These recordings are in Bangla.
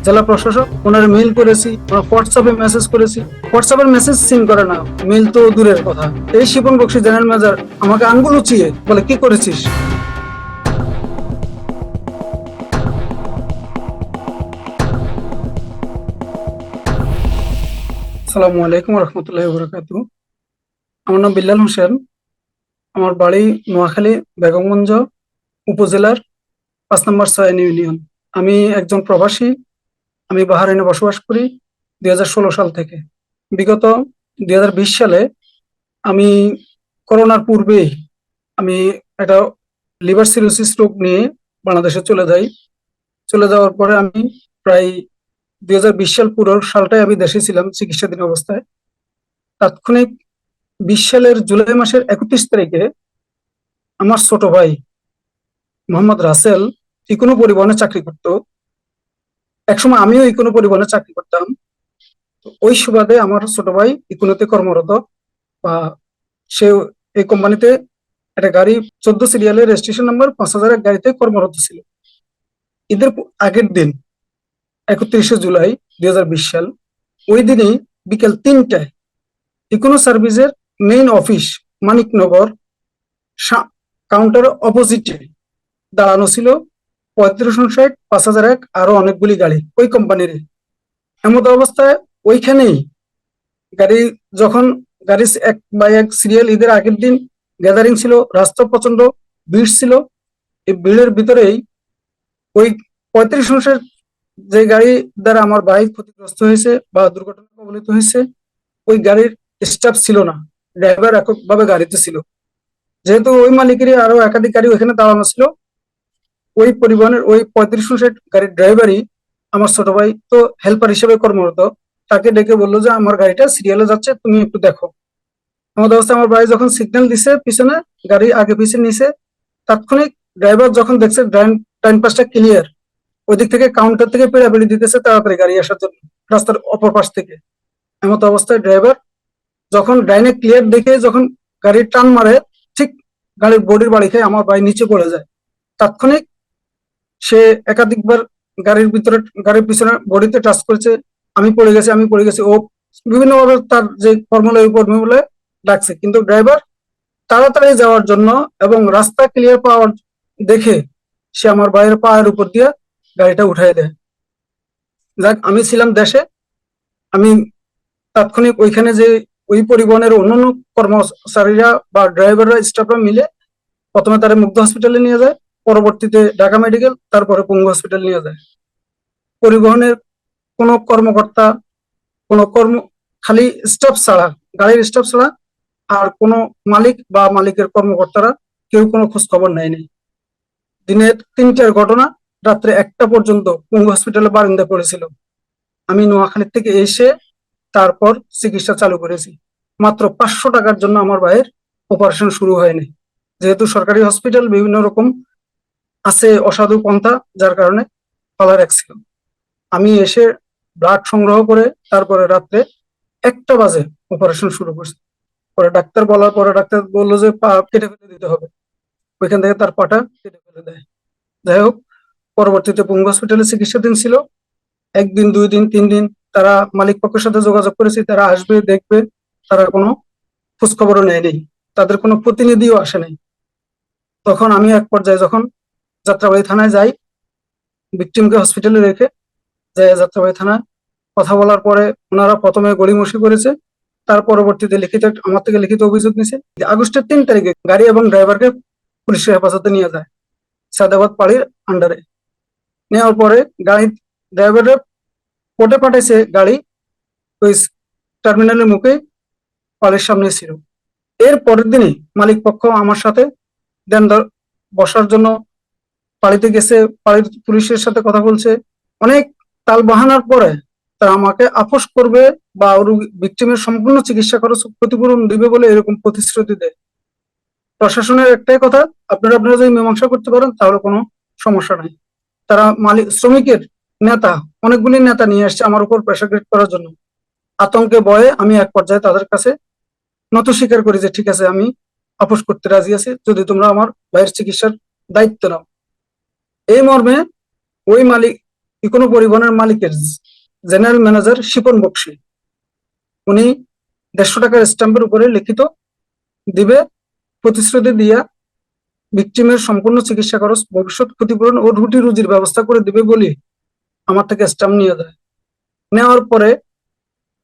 জেলা প্রশাসক, ওনার মেইল করেছি, হোয়াটসঅ্যাপে মেসেজ করেছি। হোয়াটসঅ্যাপের মেসেজ সিন করে না, মেইল তো দূরের কথা। এই শিপন বক্সি জেনারেল ম্যানেজার আমাকে আঙ্গুল উঁচিয়ে বলে, কি করেছিস? আসসালামু আলাইকুম রহমতুল্লাহি বরকাতুহু। আমার নাম বিল্লাল হোসেন। আমার বাড়ি নোয়াখালী বেগমগঞ্জ উপজেলার 5 নম্বর সয়ন ইউনিয়ন। আমি একজন প্রবাসী। আমি বাহারাইনে বসবাস করি 2016 সাল থেকে। বিগত 2020 সালে আমি করোনার পূর্বেই আমি একটা লিভার সিরোসিস রোগ নিয়ে বাংলাদেশে চলে যাই। চলে যাওয়ার পরে আমি প্রায় 2020 সাল পুরো সালটাই আমি দেশে ছিলাম চিকিৎসাধীন অবস্থায়। তাৎক্ষণিক 20 সালের জুলাই মাসের 31 তারিখে আমার ছোট ভাই মোহাম্মদ রাসেল ইকোনো পরিবহনে চাকরি করত। একসময় আমিও ইকোনো পরিবহনে চাকরি করতাম। তো ওই সুবাদে আমার ছোট ভাই ইকোনোতে কর্মরত, বা সে এই কোম্পানিতে একটা গাড়ি 14 সিরিয়ালের রেজিস্ট্রেশন নাম্বার 5000 এক গাড়িতে কর্মরত ছিল। ঈদের আগের দিন 31শে জুলাই 2020 সাল, ওই দিনই বিকেল 3টায় ইকোনো সার্ভিসের মেইন অফিস মানিকনগর কাউন্টারের অপোজিটে দাঁড়ানো ছিল 3559, 5001 আরো অনেকগুলি গাড়ি ওই কোম্পানির। এমত অবস্থায় ওইখানেই গাড়ি যখন গাড়ি এক বাই এক সিরিয়াল ঈদের আগের দিন গ্যাদারিং ছিল, রাস্তা প্রচন্ড ভিড় ছিল। এই ভিড়ের ভিতরেই ওই 3559 যে গাড়ি দ্বারা আমার ভাই ক্ষতিগ্রস্ত হয়েছে বা দুর্ঘটনা কবলিত হয়েছে, ওই গাড়ির স্টাফ ছিল না, ড্রাইভার এককভাবে গাড়িতে ছিল। যেহেতু ওই মালিকেরই আরো একাধিক গাড়ি ওইখানে দাঁড়ানো ছিল, ওই পরিবহনের ওই 3559 গাড়ির ড্রাইভারই আমার ছোট ভাই তো হেল্পার হিসেবে কর্মরত, তাকে ডেকে বললো যে আমার গাড়িটা সিরিয়ালে যাচ্ছে, তুমি একটু দেখো। আমাদের অবস্থা আমার ভাই যখন সিগন্যাল দিছে পিছনে, গাড়ি আগে পিছনে নিছে, তাৎক্ষণিক ড্রাইভার যখন দেখছে ডাইন পাশটা ক্লিয়ার, ওই দিক থেকে কাউন্টার থেকে পেড়াপেড়ি দিতেছে তাড়াতাড়ি গাড়ি আসার জন্য রাস্তার অপর পাশ থেকে। এমত অবস্থায় ড্রাইভার যখন ডাইনে ক্লিয়ার দেখে যখন গাড়ির টান মারে, ঠিক গাড়ির বডির বাড়ি খেয়ে আমার ভাই নিচে পড়ে যায়। তাৎক্ষণিক সে একাধিকবার গাড়ির ভিতরে গাড়ির পিছনে বডিতে টাচ করেছে, আমি পড়ে গেছি। ও বিভিন্ন ভাবে তার যে ফর্মুলা ওই ফর্মুলা ডাকছে, কিন্তু ড্রাইভার তাড়াতাড়ি যাওয়ার জন্য এবং রাস্তা ক্লিয়ার পাওয়ার দেখে সে আমার ভাইয়ের পায়ের উপর দিয়ে গাড়িটা উঠাই দেয়। যাক, আমি ছিলাম দেশে। আমি তাৎক্ষণিক ওইখানে যে ওই পরিবহনের অন্যান্য কর্মচারীরা বা ড্রাইভাররা স্টাফরা মিলে প্রথমে তারা মুগ্ধ হসপিটালে নিয়ে যায়, পরবর্তীতে ঢাকা মেডিকেল, তারপরে পঙ্গু হসপিটাল নিয়ে যায়। পরিবহনের কোনো কর্মকর্তা, কোনো খালি স্টাফ ছাড়া, গাড়ির স্টাফ ছাড়া আর কোনো মালিক বা মালিকের কর্মকর্তারা কেউ কোনো খোঁজ খবর নেয়নি। দিনের 3টার ঘটনা, রাত্রে 1টা পর্যন্ত পঙ্গু হসপিটালে বারিন্দা পড়েছিল। আমি নোয়াখালী থেকে এসে তারপর চিকিৎসা চালু করেছি। মাত্র 500 টাকার জন্য আমার ভাইয়ের অপারেশন শুরু হয়নি, যেহেতু সরকারি হসপিটাল বিভিন্ন রকম আছে অসাধু পন্থা, যার কারণে ফালা রাখছিল। আমি এসে ব্লাড সংগ্রহ করে তারপরে রাত্রে 1টা বাজে অপারেশন শুরু করছি। পরে ডাক্তার বলার পরে ডাক্তার বললো যে পা কেটে ফেলে দিতে হবে। ওইখান থেকে তার পাটা কেটে ফেলে দেয়। যাই হোক, পরবর্তীতে পঙ্গু হসপিটালে চিকিৎসাধীন ছিল। 1 দিন, 2 দিন, 3 দিন তারা মালিক পক্ষের সাথে যোগাযোগ করেছি, তারা আসবে দেখবে, তারা কোনো খোঁজ খবরও নেয়নি, তাদের কোনো প্রতিনিধিও আসে নাই। তখন আমি এক পর্যায়ে যখন যাত্রাবাড়ি থানায় যাই, ভিকটিমকে হসপিটালে রেখে যাই যাত্রাবাড়ি থানায় কথা বলার পরে ওনারা প্রথমে গড়িমসি করেছে, তার পরবর্তীতে আমার থেকে লিখিত অভিযোগ নিছে। আগস্টের 3 তারিখে গাড়ি এবং ড্রাইভারকে পুলিশের হেফাজতে নিয়ে যায় সাদাবাদ পাড়ির আন্ডারে। নেওয়ার পরে গাড়ি ড্রাইভারের কোর্টে পাঠাইছে গাড়ি, ওই টার্মিনালের মুখে পাড়ির সামনে ছিল। এর পরের দিনই মালিক পক্ষ আমার সাথে দেন বসার জন্য পাড়িতে গেছে, পাড়ির পুলিশের সাথে কথা বলছে। অনেক তাল বাহানার পরে তারা আমাকে আপোস করবে বা ভিকটিমের সম্পূর্ণ চিকিৎসা খরচ ক্ষতিপূরণ দিবে বলে এরকম প্রতিশ্রুতি দেয়। প্রশাসনের একটাই কথা, আপনারা যদি মীমাংসা করতে পারেন তাহলে কোনো সমস্যা নাই। তারা মালিক শ্রমিকের নেতা, অনেকগুলি নেতা নিয়ে আসছে আমার উপর প্রেসার ক্রিয়েট করার জন্য। আতঙ্কে ভয়ে আমি এক পর্যায়ে তাদের কাছে নত স্বীকার করি যে ঠিক আছে, আমি আপোস করতে রাজি আছি যদি তোমরা আমার ভাইয়ের চিকিৎসার দায়িত্ব নাও। এই মর্মে ওই মালিক ইকোনো পরিবহনের মালিকের জেনারেল ম্যানেজার শিপন বক্সী, উনি 150 টাকার স্ট্যাম্পের উপরে লিখিত দিবে, প্রতিশ্রুতি দিয়া ভিকটিমের সম্পূর্ণ চিকিৎসা খরচ, ভবিষ্যৎ ক্ষতিপূরণ ও রুটি রুজির ব্যবস্থা করে দিবে বলে আমার থেকে স্ট্যাম্প নিয়ে যায়। নেওয়ার পরে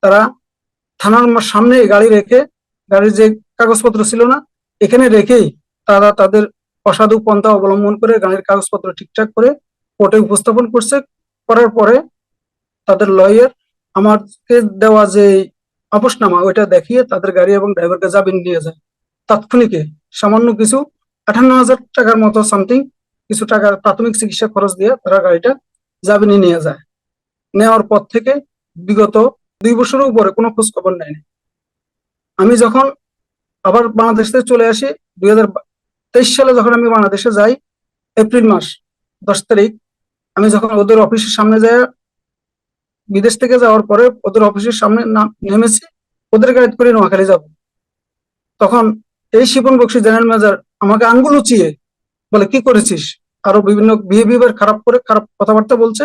তারা থানার সামনে গাড়ি রেখে, গাড়ির যে কাগজপত্র ছিল না এখানে রেখেই তারা তাদের অসাধু পন্থা অবলম্বন করে গাড়ির কাগজপত্র ঠিকঠাক করে কোর্টে উপস্থাপন করছে। করার পরে তাদের লয়ার আমাকে দেওয়া যে আপোসনামা ওইটা দেখিয়ে তাদের গাড়ি এবং ড্রাইভারকে জামিন নিয়ে যায়। তাৎক্ষণিকে সামান্য কিছু 58,000 টাকার মতো সামথিং কিছু টাকা প্রাথমিক চিকিৎসা খরচ দিয়ে তারা গাড়িটা জামিনে নিয়ে যায়। নেওয়ার পর থেকে বিগত 2 বছরের উপরে কোনো খোঁজ খবর নেয়নি। আমি যখন আবার বাংলাদেশ থেকে চলে আসি 2023 সালে, যখন আমি বাংলাদেশে যাই এপ্রিল মাস 10 তারিখ, আমি যখন ওদের অফিসের সামনে যাই, বিদেশ থেকে যাওয়ার পরে ওদের অফিসের সামনে নেমেছি, ওদের গাইড করে নোয়াখালী যাব, তখন এই শিপন বক্সী জেনারেল ম্যানেজার আমাকে আঙ্গুল উঁচিয়ে বলে কি করেছিস, আরো বিভিন্ন বিহেভিয়ার খারাপ করে খারাপ কথাবার্তা বলছে,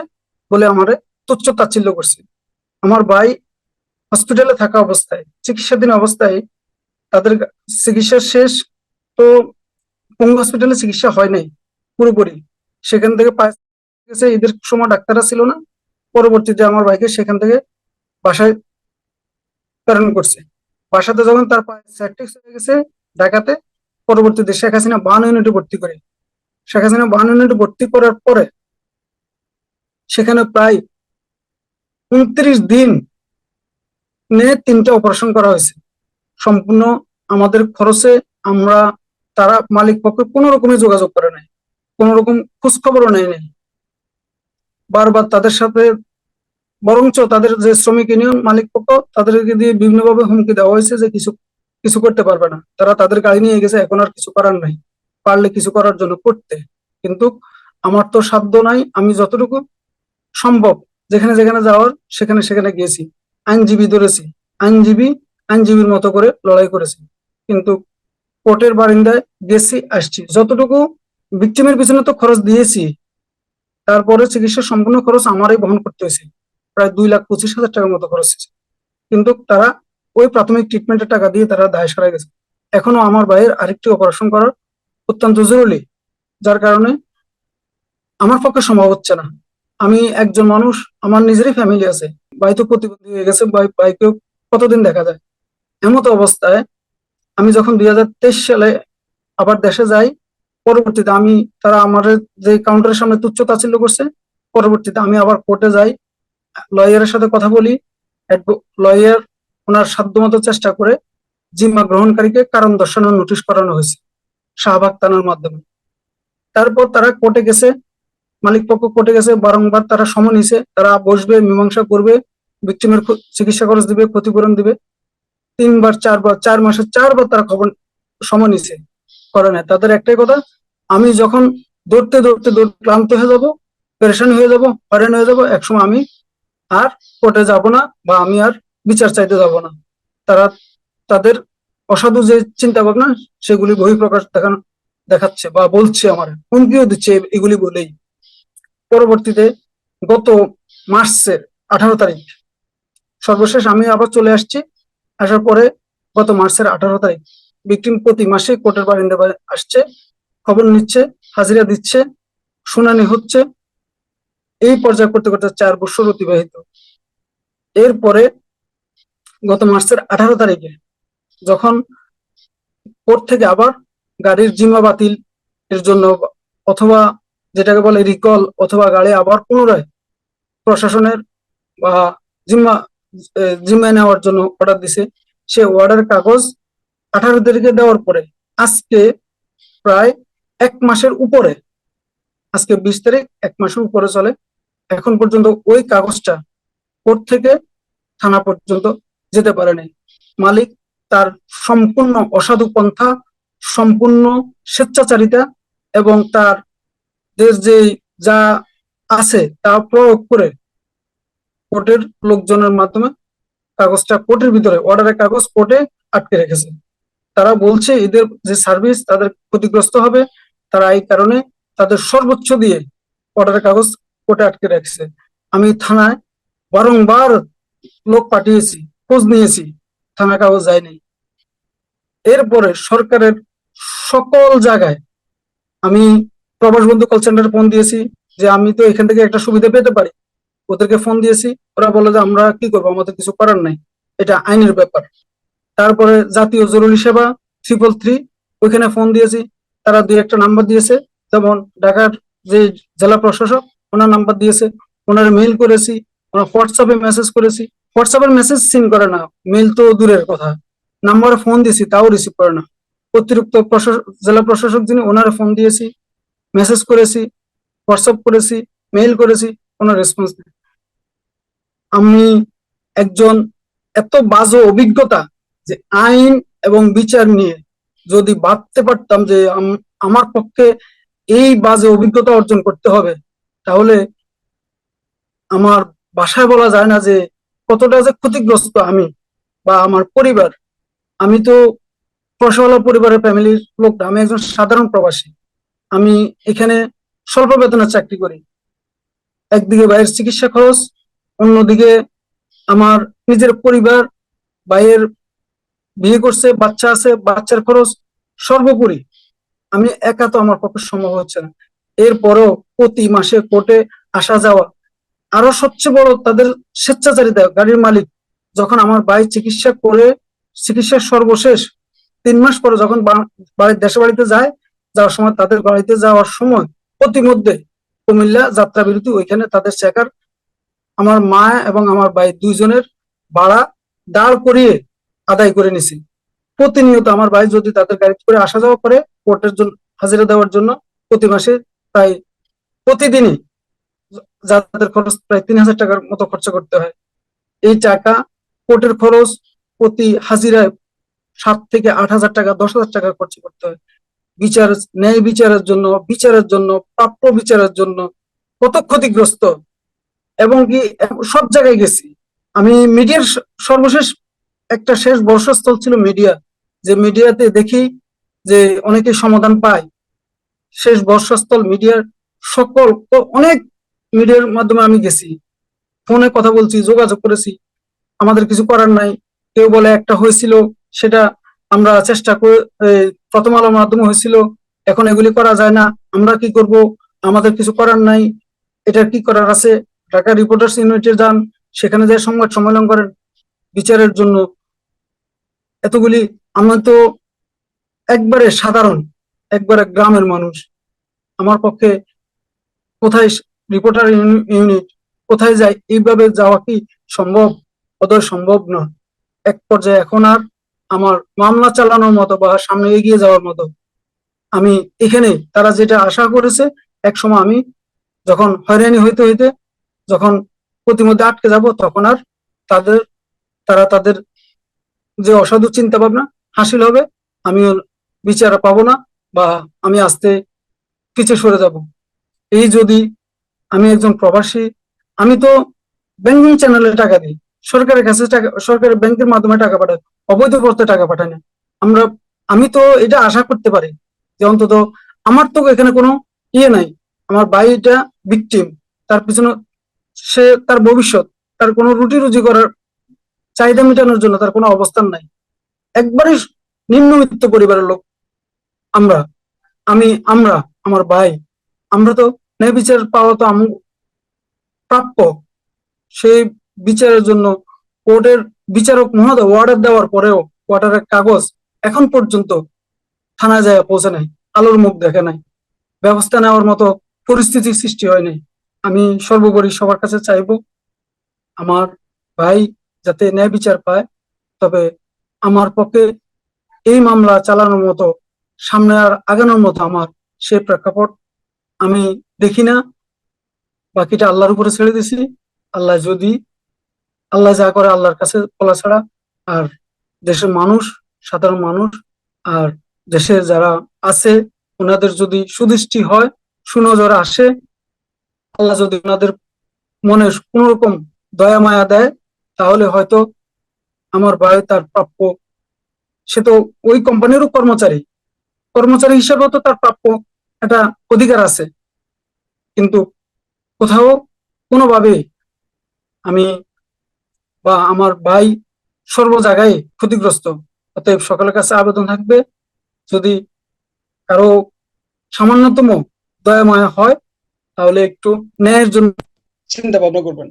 বলে আমারে তুচ্ছ তাচ্ছিল্য করছে। আমার ভাই হসপিটালে থাকা অবস্থায়, চিকিৎসাধীন অবস্থায়, তাদের চিকিৎসা শেষ, তো পঙ্গু হসপিটালে চিকিৎসা হয় নাই পুরোপুরি, সেখান থেকে গেছে, ঈদের সময় ডাক্তাররা ছিল না, পরবর্তীতে আমার ভাইকে সেখান থেকে বাসায় প্রেরণ করছে। বাসাতে যখন তার পায়ে স্যাট্রিক্স হয়ে গেছে ঢাকাতে, পরবর্তীতে শেখ হাসিনা 52 ইউনিটে ভর্তি করে। শেখ হাসিনা 52 ইউনিটে ভর্তি করার পরে সেখানে প্রায় 29 দিন নিয়ে 3টা অপারেশন করা হয়েছে সম্পূর্ণ আমাদের খরচে। আমরা, তারা মালিক পক্ষে কোনো রকমের যোগাযোগ করে নাই, কোনো রকম খোঁজ খবরও নেয় নাই। বারবার তাদের সাথে, বরঞ্চ তাদের যে শ্রমিক ইউনিয়ন মালিক পক্ষ, তাদেরকে দিয়ে বিভিন্নভাবে হুমকি দেওয়া হয়েছে যে কিছু কিছু করতে পারবে না, তারা তাদের গাড়ি নিয়ে গেছে, এখন আর কিছু করার নাই, পারলে কিছু করার জন্য করতে। কিন্তু আমার তো সাধ্য নাই, আমি যতটুকু সম্ভব যেখানে যেখানে যাওয়ার সেখানে সেখানে গিয়েছি, আইনজীবী ধরেছি, আইনজীবী আইনজীবীর মতো করে লড়াই করেছি, কিন্তু কোর্টের বারিন্দায় গেছি আসছি, যতটুকু ভিকটিমের পিছনে তো খরচ দিয়েছি, তারপরে চিকিৎসার সম্পূর্ণ খরচ আমারই বহন করতে হয়েছে, প্রায় 2,25,000 টাকার মতো খরচ হয়েছে। কিন্তু তারা ওই প্রাথমিক ট্রিটমেন্টের টাকা দিয়ে তারা দায় সরাই গেছে। এখনো আমার ভাইয়ের আরেকটি অপারেশন করার অত্যন্ত জরুরি, যার কারণে আমার পক্ষে সম্ভব হচ্ছে না। আমি একজন মানুষ, আমার নিজেরই ফ্যামিলি আছে, ভাই তো প্রতিবন্ধী হয়ে গেছে, ভাইকেও কতদিন দেখা যায়। এমত অবস্থায় আমি যখন 2023 সালে আবার দেশে যাই, পরবর্তীতে আমি, তারা আমার যে কাউন্টারের সামনে তুচ্ছ তাচ্ছিল্য করছে, পরবর্তীতে আমি আবার কোর্টে যাই, লয়ারের সাথে কথা বলি, লয়ার ওনার সাধ্যমতো চেষ্টা করে জিম্মা গ্রহণকারীকে কারণ দর্শানোর নোটিশ করানো হয়েছে শাহবাগ থানার মাধ্যমে। তারপর তারা কোর্টে গেছে, মালিক পক্ষ কোর্টে গেছে, বারংবার তারা সময় নিছে, তারা বসবে, মীমাংসা করবে, ভিকটিমের চিকিৎসা খরচ দিবে, ক্ষতিপূরণ দিবে। 3বার 4বার, 4 মাসে 4বার তারা খবর সময় নিছে, করে না। তাদের একটাই কথা, আমি যখন দৌড়তে দৌড়তে ক্লান্ত হয়ে যাব, পেরেশান হয়ে যাব, হয়রান হয়ে যাব, একসময় আমি আর কোর্টে যাব না, বা আমি আর বিচার চাইতে যাব না। তারা তাদের অসাধু যে চিন্তা ভাবনা সেগুলি বহিঃপ্রকাশ দেখাচ্ছে বা বলছে, আমার হুমকিও দিচ্ছে এগুলি বলেই। পরবর্তীতে গত মার্চের 18 তারিখ সর্বশেষ আমি আবার চলে আসছি, আসার পরে গত মার্চের 18 তারিখ ভিকটিম প্রতি মাসে কোর্টের বারিন্দায় আসছে, খবর নিচ্ছে, হাজিরা দিচ্ছে, শুনানি হচ্ছে, এই পর্যায়ে করতে করতে 4 বছর অতিবাহিত। এরপরে গত মার্চের 18 তারিখে যখন কোর্ট থেকে আবার গাড়ির জিম্মা বাতিল এর জন্য, অথবা যেটাকে বলে রিকল, অথবা গাড়ি আবার পুনরায় প্রশাসনের বা জিম্মা জিম্মায় নেওয়ার জন্য অর্ডার দিছে, সে অর্ডার কাগজ 18 তারিখে দেওয়ার পরে আজকে প্রায় 1 মাসের উপরে, আজকে 20 তারিখ, 1 মাসের উপরে চলে, এখন পর্যন্ত ওই কাগজটা কোর্ট থেকে থানা পর্যন্ত যেতে পারেনি। মালিক তার সম্পূর্ণ অসাধু পন্থা, সম্পূর্ণ স্বেচ্ছাচারিতা এবং তার যে যা আছে তা প্রয়োগ করে কোর্টের লোকজনের মাধ্যমে কাগজটা কোর্টের ভিতরে, অর্ডারের কাগজ কোর্টে আটকে রেখেছে। তারা বলছে এদের যে সার্ভিস তাদের ক্ষতিগ্রস্ত হবে, তারা এই কারণে তাদের সর্বোচ্চ দিয়ে অর্ডারের কাগজ কোর্টে আটকে রাখছে। আমি থানায় বারংবার লোক পাঠিয়েছি, খোঁজ নিয়েছি, থানা কাগজ যায়নি। এরপরে সরকারের সকল জায়গায় আমি প্রবাস বন্ধু কল সেন্টারে ফোন দিয়েছি যে আমি তো এখান থেকে একটা সুবিধা পেতে পারি। ওদেরকে ফোন দিয়েছি, ওরা বলে যে আমরা কি করবো, আমাদের কিছু করার নাই, এটা আইনের ব্যাপার। তারপরে জাতীয় জরুরি সেবা 333, ওইখানে ফোন দিয়েছি, তারা দুই একটা নাম্বার দিয়েছে, যেমন ঢাকার যে জেলা প্রশাসক ওনার নাম্বার দিয়েছে, ওনার মেইল করেছি, ওনার হোয়াটসঅ্যাপে মেসেজ করেছি। হোয়াটসঅ্যাপের মেসেজ সিন করে না, মেইল তো দূরের কথা, নাম্বারে ফোন দিয়েছি তাও রিসিভ করে না। অতিরিক্ত জেলা প্রশাসক যিনি ওনারে ফোন দিয়েছি, মেসেজ করেছি, হোয়াটসঅ্যাপ করেছি, মেইল করেছি, কোনো রেসপন্স নেই। আমি একজন এত বাজে অভিজ্ঞতা যে আইন এবং বিচার নিয়ে যদি ভাবতে পারতাম যে আমার পক্ষে এই বাজে অভিজ্ঞতা অর্জন করতে হবে, তাহলে আমার ভাষায় বলা যায় না যে কতটা যে ক্ষতিগ্রস্ত আমি বা আমার পরিবার। আমি তো পয়সাওয়ালা পরিবারের ফ্যামিলির লোক না, আমি একজন সাধারণ প্রবাসী। আমি এখানে স্বল্প বেতনে চাকরি করি। একদিকে ভাইয়ের চিকিৎসা খরচ, অন্যদিকে আমার নিজের পরিবার, ভাইয়ের বিয়ে করছে, বাচ্চা আছে, বাচ্চার খরচ, সর্বোপরি আমি একা তো আমার পক্ষে সম্ভব হচ্ছে না। এরপরও প্রতি মাসে কোর্টে আসা যাওয়া, আরো সবচেয়ে বড় তাদের স্বেচ্ছাচারিতা। গাড়ির মালিক যখন আমার ভাই চিকিৎসা করে, চিকিৎসার সর্বশেষ 3 মাস পরে যখন বাড়ির দেশে বাড়িতে যায়, যাওয়ার সময় তাদের বাড়িতে যাওয়ার সময় প্রতিমধ্যে কুমিল্লা যাত্রা বিরতি, ওইখানে তাদের চেকার আমার মা এবং আমার ভাই দুইজনের ভাড়া দাঁড় করিয়ে আদায় করে নিছি। প্রতিনিয়ত আমার ভাই যদি তাদের গাড়িতে করে আসা যাওয়া করে কোর্টের জন্য হাজিরা দেওয়ার জন্য, প্রতি মাসে প্রায় প্রতিদিনই যাদের খরচ প্রায় 3,000 টাকার মতো খরচা করতে হয়। এই টাকা কোর্টের খরচ প্রতি হাজিরায় 7 থেকে 8 হাজার টাকা, 10,000 টাকা খরচ করতে হয়। বিচার, ন্যায় বিচারের জন্য প্রাপ্য বিচারের জন্য কত ক্ষতিগ্রস্ত। এবং কি সব জায়গায় গেছি আমি। মিডিয়ার সর্বশেষ একটা শেষ বর্ষস্থল ছিল মিডিয়া, যে মিডিয়াতে দেখি যে অনেকে সমাধান পায়। শেষ বর্ষস্থল মিডিয়ার সকল অনেক মিডিয়ার মাধ্যমে আমি গেছি, ফোনে কথা বলছি, যোগাযোগ করেছি, আমাদের কিছু করার নাই। কেউ বলে একটা হয়েছিল, সেটা আমরা চেষ্টা করে প্রথম আলোর মাধ্যমে হয়েছিল, এখন এগুলি করা যায় না, আমরা কি করব, আমাদের কিছু করার নাই, এটা কি করার আছে। ঢাকা রিপোর্টার্স ইউনিটে যান, সেখানে যে সংবাদ সম্মেলন করেন বিচারের জন্য। এতগুলি, আমরা তো একবারে সাধারণ, একবারে গ্রামের মানুষ। আমার পক্ষে কোথায় রিপোর্টার ইউনিট, কোথায় যায়, এইভাবে যাওয়া কি সম্ভব? বোধহয় সম্ভব নয়। এক পর্যায়ে এখন আর আমার মামলা চালানোর মতো বা সামনে এগিয়ে যাওয়ার মতো আমি এখানে, তারা যেটা আশা করেছে একসময় আমি যখন হয়রানি হইতে হইতে যখন প্রতিমধ্যে আটকে যাব, তখন আর তাদের তারা তাদের যে অসাধু চিন্তা ভাবনা হাসিল হবে, আমিও বিচার পাবো না, বা আমি আস্তে পিছে সরে যাব। এই যদি আমি একজন প্রবাসী, আমি তো ব্যাংকিং চ্যানেলে টাকা দিই, সরকারের কাছে টাকা, সরকারের ব্যাংকের মাধ্যমে টাকা পাঠাই, অবৈধ পথে টাকা পাঠাই না। আমরা, আমি তো এটা আশা করতে পারি যে অন্তত আমার তো এখানে কোনো ইয়ে নাই। আমার ভাইটা ভিকটিম, তার পিছনে সে তার ভবিষ্যৎ, তার কোনো রুটি রুজি করার চাহিদা মেটানোর জন্য তার কোনো অবস্থান নাই। একবারে নিম্নবিত্ত পরিবারের লোক আমরা, আমরা, আমার ভাই, আমরা তো ন্যায় বিচার পাওয়া তো প্রাপ্য। সেই বিচারের জন্য কোর্টের বিচারক মহোদয় অর্ডার দেওয়ার পরেও অর্ডারের কাগজ এখন পর্যন্ত থানায় যায় পৌঁছে নাই, আলোর মুখ দেখে নাই, ব্যবস্থা নেওয়ার মতো পরিস্থিতির সৃষ্টি হয়নি। আমি সর্বোপরি সবার কাছে চাইবো আমার ভাই যাতে ন্যায় বিচার পায়। তবে আমার পক্ষে এই মামলা চালানোর মতো, সামনে আর আগানোর মতো আমার সে প্রেক্ষাপট আমি দেখি না। বাকিটা আল্লাহর উপরে ছেড়ে দিছি। আল্লাহ যদি, আল্লাহ যা করে আল্লাহর কাছে বলা ছাড়া। আর দেশের মানুষ, সাধারণ মানুষ, আর দেশে যারা আছে ওনাদের যদি সুদৃষ্টি হয়, সুনজর আসে, আল্লাহ যদি ওনাদের মনে কোন রকম দয়া মায়া দেয়, তাহলে হয়তো আমার ভাই তার প্রাপ্য, সে তো ওই কোম্পানিরও কর্মচারী, কর্মচারী হিসেবেও তো তার প্রাপ্য একটা অধিকার আছে। কিন্তু কোথাও কোনোভাবে আমি বা আমার ভাই সর্ব জায়গায় ক্ষতিগ্রস্ত। অতএব সকলের কাছে আবেদন থাকবে, যদি কারো সামান্যতম দয়া মায়া হয় তাহলে একটু ন্যায়ের জন্য চিন্তা ভাবনা করবেন।